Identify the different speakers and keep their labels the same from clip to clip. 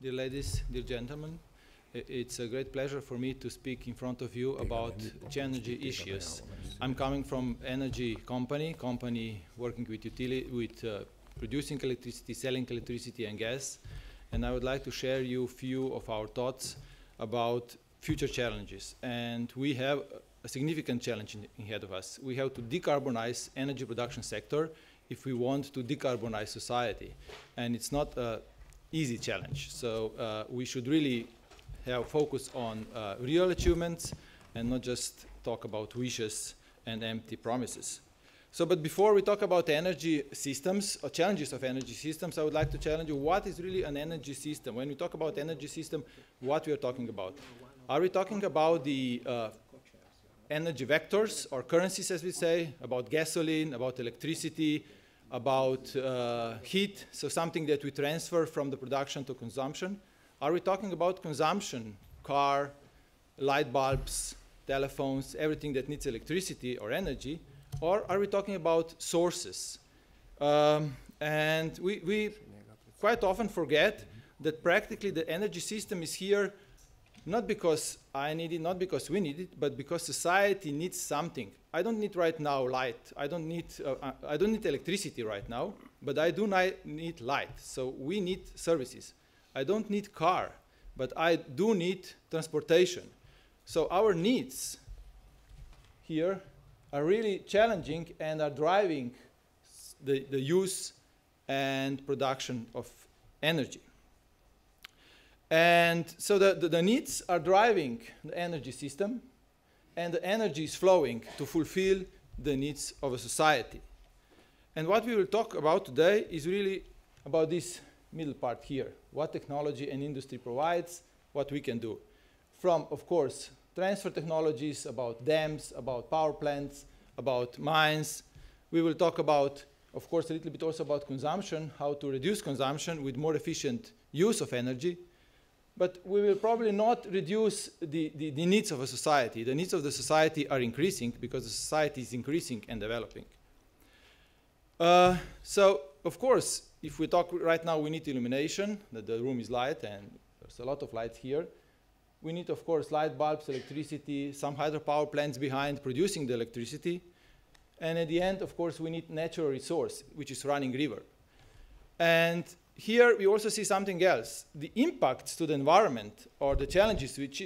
Speaker 1: Dear ladies, dear gentlemen, it's a great pleasure for me to speak in front of you about energy issues. I'm coming from energy company working with producing electricity, selling electricity and gas, and I would like to share you a few of our thoughts about future challenges. And we have a significant challenge ahead of us. We have to decarbonize energy production sector if we want to decarbonize society. And it's not an easy challenge. So we should really have focus on real achievements and not just talk about wishes and empty promises. So, but before we talk about energy systems or challenges of energy systems, I would like to challenge you, what is really an energy system? When we talk about energy system, what we are talking about? Are we talking about the energy vectors or currencies, as we say, about gasoline, about electricity, about heat, so something that we transfer from the production to consumption? Are we talking about consumption, car, light bulbs, telephones, everything that needs electricity or energy? Or are we talking about sources? And we quite often forget that practically the energy system is here not because I need it, not because we need it, but because society needs something. I don't need right now light. I don't need electricity right now, but I do need light. So we need services. I don't need car, but I do need transportation. So our needs here are really challenging and are driving the use and production of energy. And so the needs are driving the energy system, and the energy is flowing to fulfill the needs of a society. And what we will talk about today is really about this middle part here, what technology and industry provides, what we can do. From, of course, transfer technologies, about dams, about power plants, about mines. We will talk about, of course, a little bit also about consumption, how to reduce consumption with more efficient use of energy. But we will probably not reduce the needs of a society. The needs of the society are increasing because the society is increasing and developing. So, of course, if we talk right now, we need illumination, that the room is light, and there's a lot of lights here. We need, of course, light bulbs, electricity, some hydropower plants behind producing the electricity. And at the end, of course, we need natural resource, which is running river. And here we also see something else. The impacts to the environment or the challenges which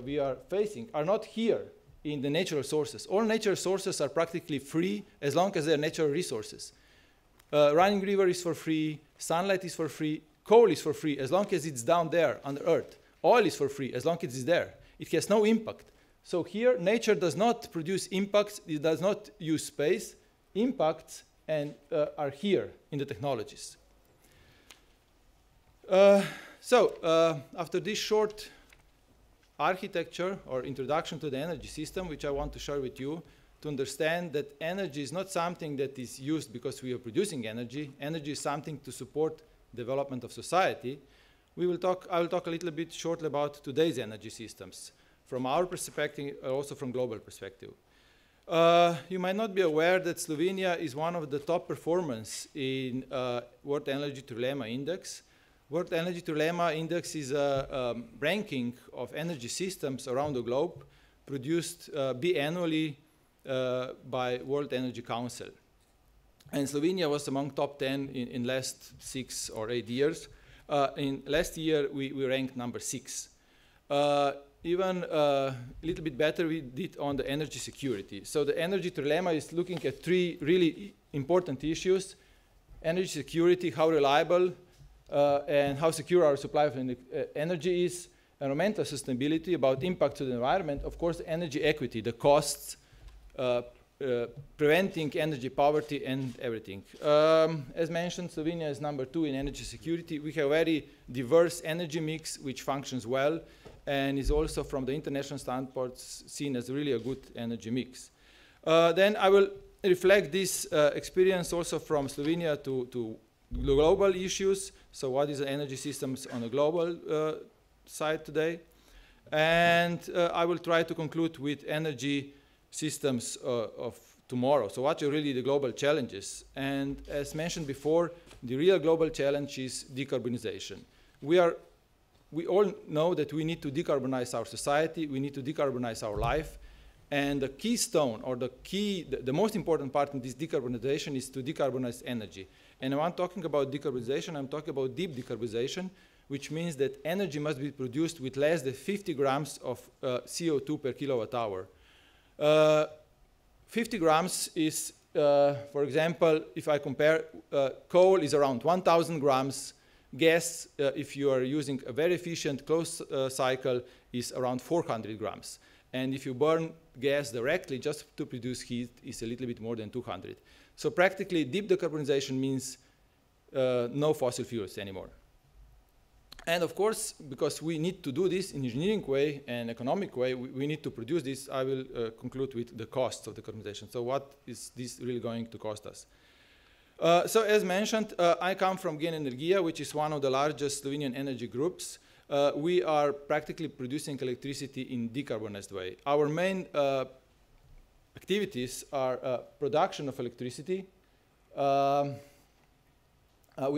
Speaker 1: we are facing are not here in the natural sources. All natural sources are practically free as long as they're natural resources. Running river is for free, sunlight is for free, coal is for free as long as it's down there on the earth. Oil is for free as long as it's there. It has no impact. So here, nature does not produce impacts. It does not use space. Impacts are here in the technologies. After this short architecture or introduction to the energy system, which I want to share with you, to understand that energy is not something that is used because we are producing energy. Energy is something to support development of society. I will talk a little bit shortly about today's energy systems, from our perspective, also from global perspective. You might not be aware that Slovenia is one of the top performers in World Energy Trilemma Index. World Energy Trilemma Index is a ranking of energy systems around the globe, produced biannually by World Energy Council. And Slovenia was among top 10 in last 6 or 8 years. In last year, we ranked number 6. Even a little bit better we did on the energy security. So the Energy Trilemma is looking at 3 really important issues: energy security, how reliable and how secure our supply of energy is, environmental sustainability, about impact to the environment, of course, energy equity, the costs, preventing energy poverty and everything. As mentioned, Slovenia is number 2 in energy security. We have a very diverse energy mix which functions well and is also from the international standpoints seen as really a good energy mix. Then I will reflect this experience also from Slovenia to global issues. So what is the energy systems on a global side today? And I will try to conclude with energy systems of tomorrow. So what are really the global challenges? And as mentioned before, the real global challenge is decarbonization. We are we all know that we need to decarbonize our society, we need to decarbonize our life, and the keystone, or the most important part in this decarbonization is to decarbonize energy. And when I'm talking about decarbonization, I'm talking about deep decarbonization, which means that energy must be produced with less than 50 grams of CO2 per kilowatt hour. 50 grams is, for example, if I compare, coal is around 1,000 grams, gas, if you are using a very efficient closed cycle, is around 400 grams. And if you burn gas directly just to produce heat, it's a little bit more than 200. So practically, deep decarbonization means no fossil fuels anymore. And of course, because we need to do this in engineering way and economic way, we need to produce this. I will conclude with the costs of decarbonization. So what is this really going to cost us? So as mentioned, I come from Gen Energia, which is one of the largest Slovenian energy groups. We are practically producing electricity in decarbonized way. Our main activities are production of electricity. We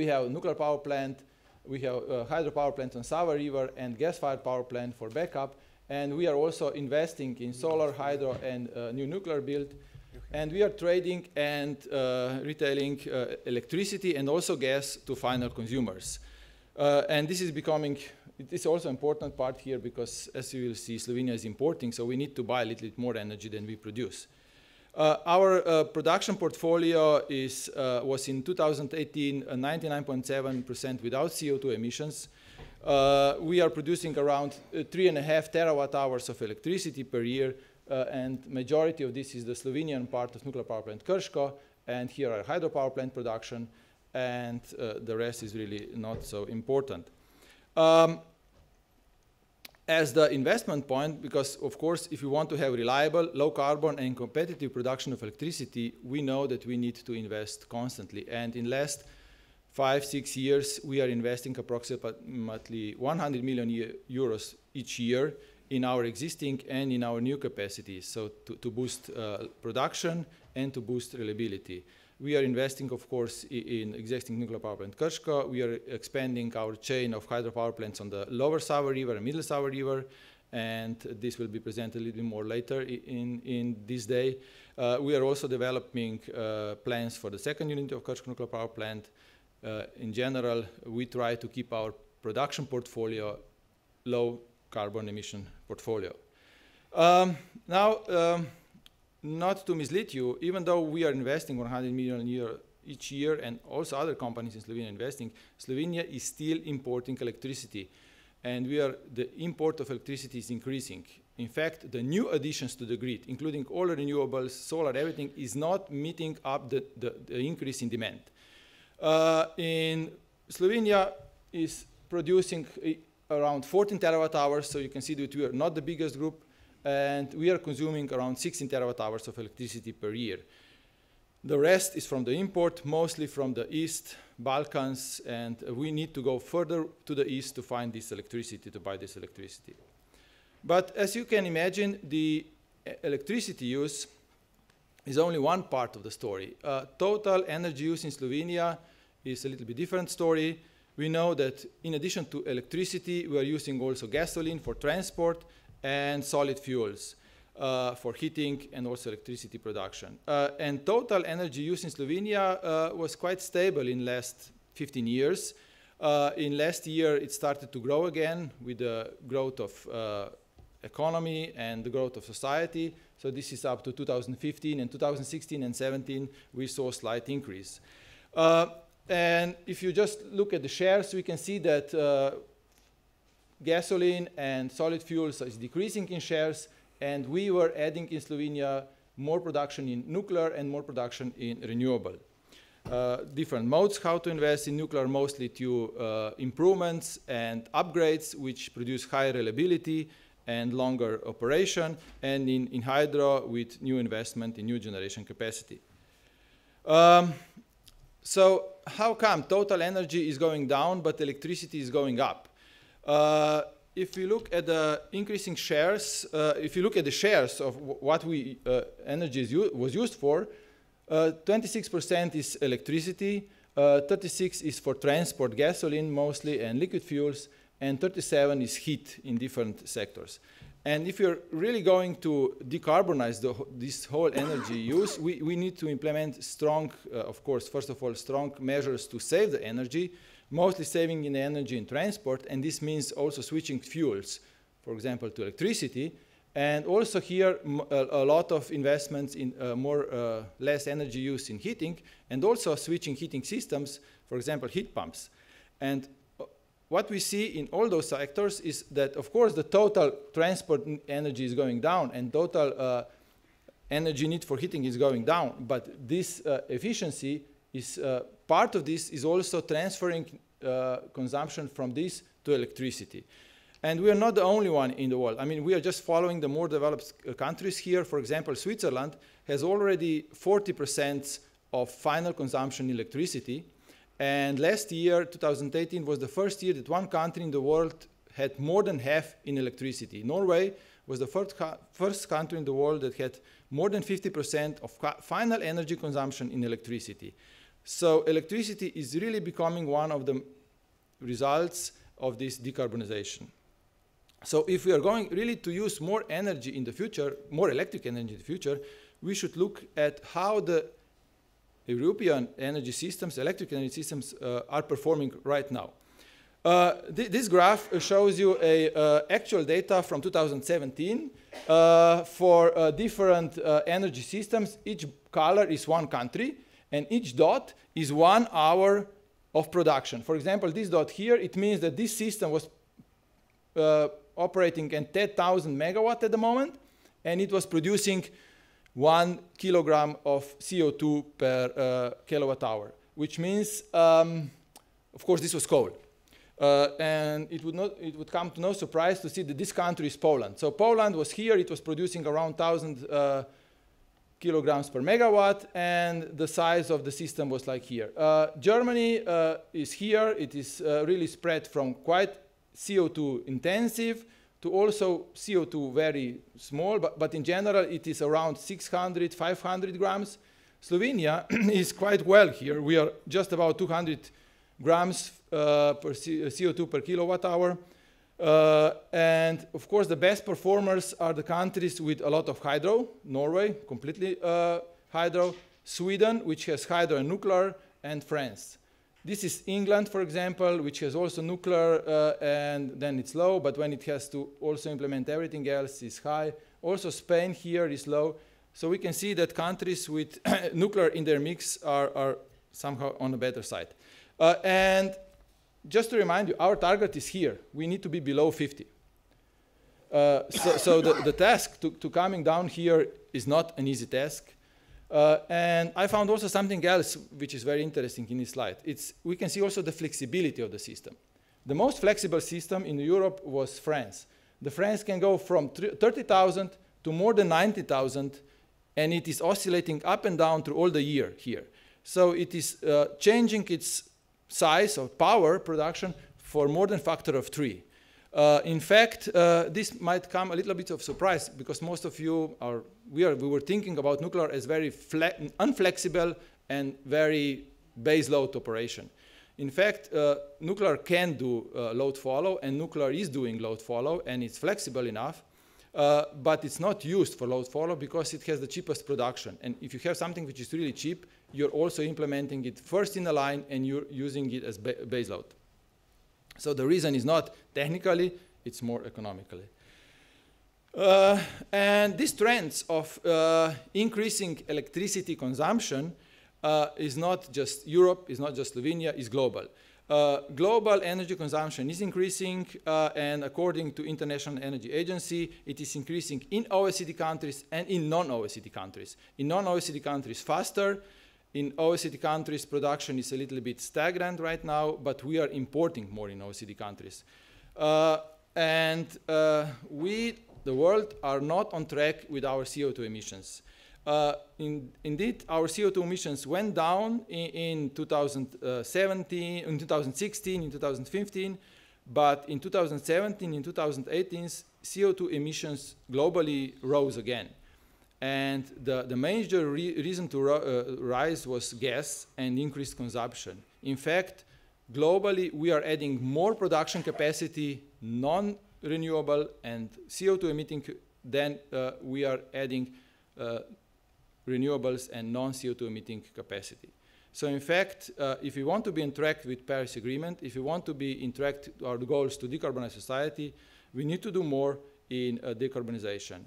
Speaker 1: have a nuclear power plant, we have a hydropower plant on Sava River, and gas-fired power plant for backup. And we are also investing in solar, hydro, and new nuclear build. And we are trading and retailing electricity and also gas to final consumers. And this is becoming, it is also an important part here because, as you will see, Slovenia is importing, so we need to buy a little bit more energy than we produce. Our production portfolio was in 2018 99.7% without CO2 emissions. We are producing around 3.5 terawatt hours of electricity per year, and majority of this is the Slovenian part of nuclear power plant Krško, and here are hydropower plant production, and the rest is really not so important. As the investment point, because of course, if you want to have reliable, low carbon and competitive production of electricity, we know that we need to invest constantly. And in last 5-6 years, we are investing approximately 100 million euros each year in our existing and in our new capacities, so to boost production and to boost reliability. We are investing, of course, in existing nuclear power plant Krško. We are expanding our chain of hydropower plants on the lower Sava River and middle Sava River, and this will be presented a little bit more later in this day. We are also developing plans for the second unit of Krško nuclear power plant. In general, we try to keep our production portfolio low carbon emission portfolio. Not to mislead you, even though we are investing 100 million each year, and also other companies in Slovenia investing, Slovenia is still importing electricity. And the import of electricity is increasing. In fact, the new additions to the grid, including all renewables, solar, everything, is not meeting up the increase in demand. In Slovenia is producing around 14 terawatt hours, so you can see that we are not the biggest group, and we are consuming around 16 terawatt hours of electricity per year. The rest is from the import, mostly from the East, Balkans, and we need to go further to the East to find this electricity, to buy this electricity. But as you can imagine, the electricity use is only one part of the story. Total energy use in Slovenia is a little bit different story. We know that in addition to electricity, we are using also gasoline for transport and solid fuels for heating and also electricity production. And total energy use in Slovenia was quite stable in last 15 years. In last year, it started to grow again with the growth of economy and the growth of society. So this is up to 2015, and 2016 and 17, we saw a slight increase. And if you just look at the shares, we can see that gasoline and solid fuels is decreasing in shares, and we were adding in Slovenia more production in nuclear and more production in renewable. Different modes how to invest in nuclear, mostly to improvements and upgrades, which produce higher reliability and longer operation, and in hydro with new investment in new generation capacity. So how come total energy is going down but electricity is going up? If you look at the increasing shares, if you look at the shares of what energy was used for, 26% is electricity, 36% is for transport, gasoline mostly, and liquid fuels, and 37 is heat in different sectors. And if you're really going to decarbonize this whole energy use, we need to implement strong, of course, first of all, strong measures to save the energy, mostly saving in the energy in transport, and this means also switching fuels, for example, to electricity, and also here a lot of investments in less energy use in heating, and also switching heating systems, for example, heat pumps. And what we see in all those sectors is that, of course, the total transport energy is going down and total energy need for heating is going down, but this efficiency is part of this is also transferring consumption from this to electricity. And we are not the only one in the world. I mean, we are just following the more developed countries here. For example, Switzerland has already 40% of final consumption in electricity. And last year, 2018, was the first year that one country in the world had more than half in electricity. Norway was the first country in the world that had more than 50% of final energy consumption in electricity. So electricity is really becoming one of the results of this decarbonization. So if we are going really to use more energy in the future, more electric energy in the future, we should look at how the European energy systems, electric energy systems, are performing right now. This graph shows you actual data from 2017 for different energy systems. Each color is one country, and each dot is 1 hour of production. For example, this dot here, it means that this system was operating at 10,000 megawatt at the moment, and it was producing 1 kilogram of CO2 per kilowatt hour, which means, of course, this was coal. And it would come to no surprise to see that this country is Poland. So Poland was here, it was producing around 1,000 kilograms per megawatt, and the size of the system was like here. Germany is here, it is really spread from quite CO2 intensive to also CO2 very small, but in general it is around 600, 500 grams. Slovenia is quite well here. We are just about 200 grams per CO2 per kilowatt hour. And of course the best performers are the countries with a lot of hydro. Norway, completely hydro. Sweden, which has hydro and nuclear, and France. This is England, for example, which has also nuclear, and then it's low, but when it has to also implement everything else, it's high. Also Spain here is low. So we can see that countries with nuclear in their mix are somehow on the better side. And just to remind you, our target is here. We need to be below 50. So the task to coming down here is not an easy task. And I found also something else which is very interesting in this slide. We can see also the flexibility of the system. The most flexible system in Europe was France. The France can go from 30,000 to more than 90,000, and it is oscillating up and down through all the year here. So it is changing its size or power production for more than factor of 3. In fact, this might come a little bit of surprise because most of you we were thinking about nuclear as very unflexible and very base load operation. In fact, nuclear can do load follow, and nuclear is doing load follow, and it's flexible enough, but it's not used for load follow because it has the cheapest production. And if you have something which is really cheap, you're also implementing it first in the line and you're using it as base load. So the reason is not technically, it's more economically. And these trends of increasing electricity consumption is not just Europe, is not just Slovenia, is global. Global energy consumption is increasing, and according to International Energy Agency, it is increasing in OECD countries and in non-OECD countries. In non-OECD countries faster. In OECD countries, production is a little bit stagnant right now, but we are importing more in OECD countries. The world, are not on track with our CO2 emissions. Indeed, our CO2 emissions went down in 2017, in 2016, in 2015, but in 2017, in 2018, CO2 emissions globally rose again. And the major reason to rise was gas and increased consumption. In fact, globally, we are adding more production capacity, non-renewable and CO2 emitting, than we are adding renewables and non-CO2 emitting capacity. So in fact, if we want to be in track with Paris Agreement, if we want to be in track to our goals to decarbonize society, we need to do more in decarbonization.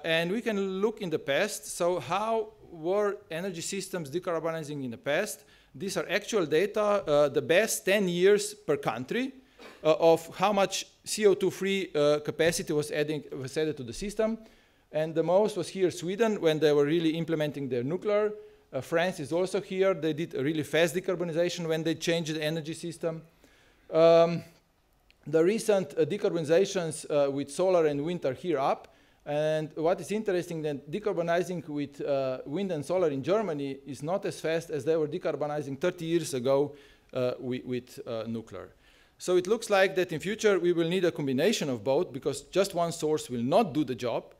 Speaker 1: And we can look in the past. So how were energy systems decarbonizing in the past? These are actual data, the best 10 years per country of how much CO2-free capacity was added to the system. And the most was here Sweden, when they were really implementing their nuclear. France is also here. They did a really fast decarbonization when they changed the energy system. The recent decarbonizations with solar and wind are here up. And what is interesting, that decarbonizing with wind and solar in Germany is not as fast as they were decarbonizing 30 years ago with nuclear. So it looks like that in future we will need a combination of both, because just one source will not do the job.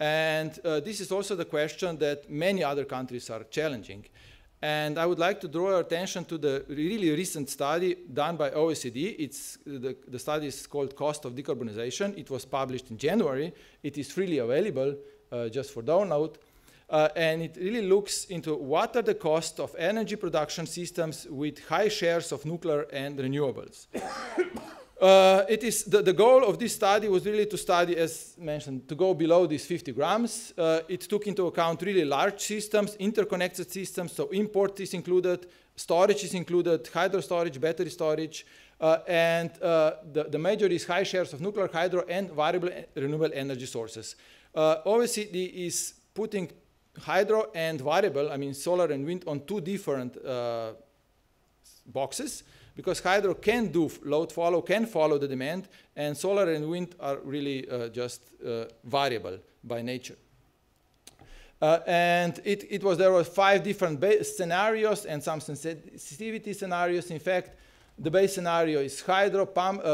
Speaker 1: And this is also the question that many other countries are challenging. And I would like to draw your attention to the really recent study done by OECD. The study is called Cost of Decarbonization. It was published in January. It is freely available just for download. And it really looks into what are the costs of energy production systems with high shares of nuclear and renewables. The goal of this study was really to study, as mentioned, to go below these 50 grams. It took into account really large systems, interconnected systems, so import is included, storage is included, hydro storage, battery storage, and the major is high shares of nuclear, hydro, and variable renewable energy sources. OECD is putting hydro and variable, I mean solar and wind, on two different boxes, because hydro can do load follow, can follow the demand, and solar and wind are really just variable by nature. And there were 5 different scenarios and some sensitivity scenarios. In fact, the base scenario is hydro,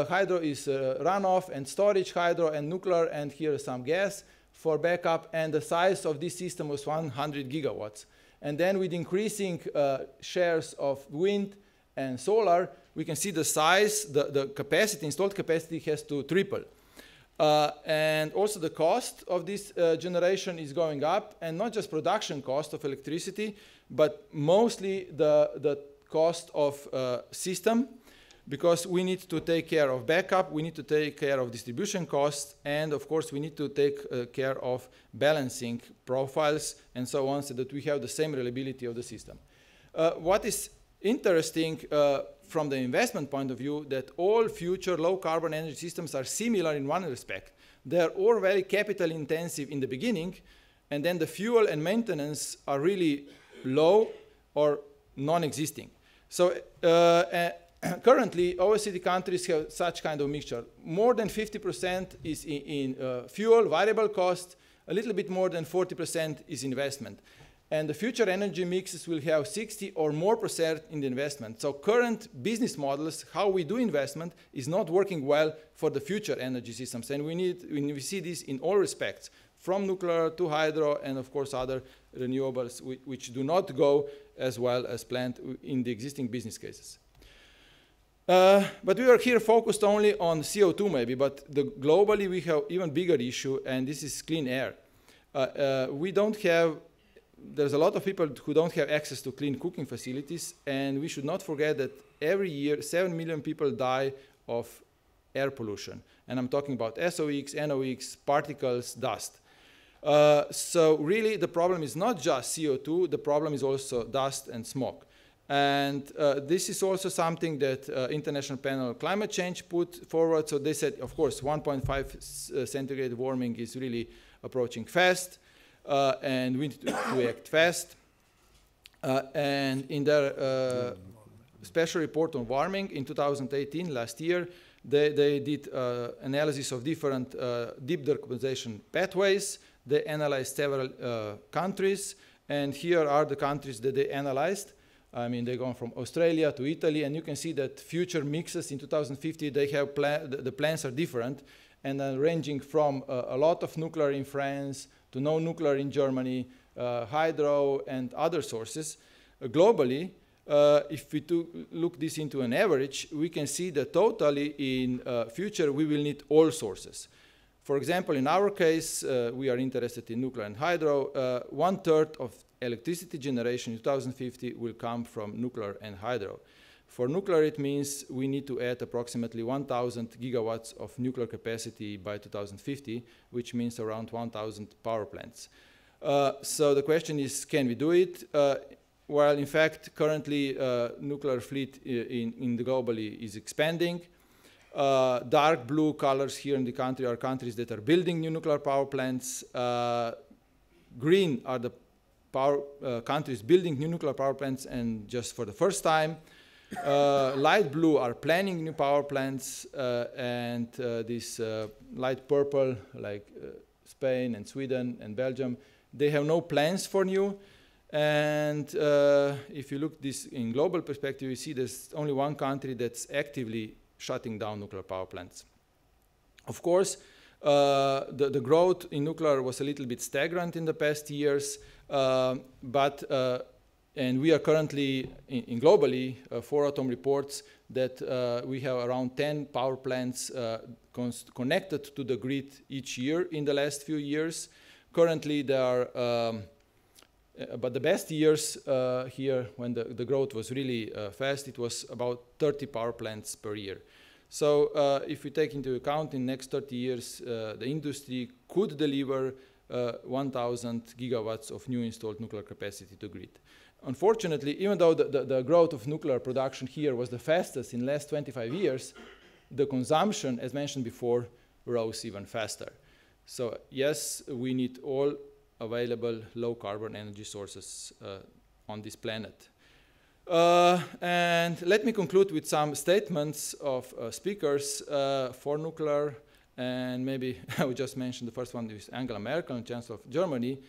Speaker 1: hydro is runoff and storage, hydro and nuclear, and here is some gas for backup, and the size of this system was 100 gigawatts. And then with increasing shares of wind and solar, we can see the size, the capacity, installed capacity has to triple. And also the cost of this generation is going up, and not just production cost of electricity, but mostly the cost of system, because we need to take care of backup, we need to take care of distribution costs, and of course we need to take care of balancing profiles and so on, so that we have the same reliability of the system. What is interesting from the investment point of view, that all future low carbon energy systems are similar in one respect. They are all very capital intensive in the beginning, and then the fuel and maintenance are really low or non-existing. So currently, OECD countries have such kind of mixture. More than 50% is in fuel, variable cost, a little bit more than 40% is investment. And the future energy mixes will have 60% or more in the investment. So current business models, how we do investment, is not working well for the future energy systems. And we see this in all respects, from nuclear to hydro, and of course other renewables which do not go as well as planned in the existing business cases. But we are here focused only on CO2 maybe, but globally we have even bigger issue, and this is clean air. There's a lot of people who don't have access to clean cooking facilities, and we should not forget that every year 7 million people die of air pollution. And I'm talking about SOx, NOx, particles, dust. So really the problem is not just CO2, the problem is also dust and smoke. And this is also something that International Panel on Climate Change put forward. So they said, of course, 1.5 centigrade warming is really approaching fast. And we need to act fast. And in their special report on warming in 2018, last year, they did analysis of different deep decarbonization pathways. They analyzed several countries, and here are the countries that they analyzed. I mean, they go from Australia to Italy, and you can see that future mixes in 2050, they have the plans are different, and ranging from a lot of nuclear in France to no nuclear in Germany, hydro and other sources. Globally, if we look this into an average, we can see that totally in future we will need all sources. For example, in our case, we are interested in nuclear and hydro. 1/3 of electricity generation in 2050 will come from nuclear and hydro. For nuclear, it means we need to add approximately 1,000 gigawatts of nuclear capacity by 2050, which means around 1,000 power plants. So the question is, can we do it? Well, in fact, currently, nuclear fleet in the globally is expanding. Dark blue colors here in the country are countries that are building new nuclear power plants. Green are the countries building new nuclear power plants and just for the first time. Light blue are planning new power plants, and this light purple, like Spain and Sweden and Belgium, they have no plans for new. And if you look this in global perspective, you see there's only one country that's actively shutting down nuclear power plants. Of course, the growth in nuclear was a little bit stagnant in the past years, and we are currently, in globally, Foratom reports that we have around 10 power plants connected to the grid each year in the last few years. Currently, there are, but the best years here, when the growth was really fast, it was about 30 power plants per year. So if we take into account in the next 30 years, the industry could deliver 1,000 gigawatts of new installed nuclear capacity to grid. Unfortunately, even though the growth of nuclear production here was the fastest in the last 25 years, the consumption, as mentioned before, rose even faster. So yes, we need all available low-carbon energy sources on this planet. And let me conclude with some statements of speakers for nuclear, and maybe I would just mention the first one is Angela Merkel, Chancellor of Germany,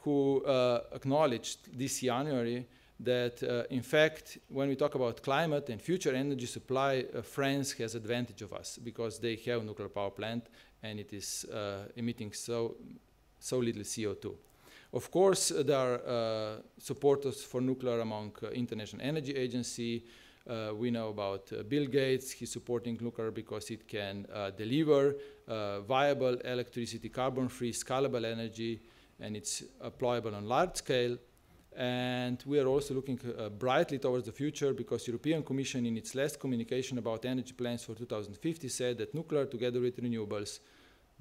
Speaker 1: who acknowledged this January that, in fact, when we talk about climate and future energy supply, France has advantage of us because they have a nuclear power plant and it is emitting so little CO2. Of course, there are supporters for nuclear among International Energy Agency. We know about Bill Gates. He's supporting nuclear because it can deliver viable electricity, carbon-free, scalable energy, and it's applicable on large scale. And we are also looking brightly towards the future because European Commission in its last communication about energy plans for 2050 said that nuclear together with renewables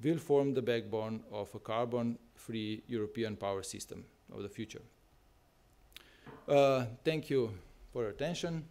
Speaker 1: will form the backbone of a carbon-free European power system of the future. Thank you for your attention.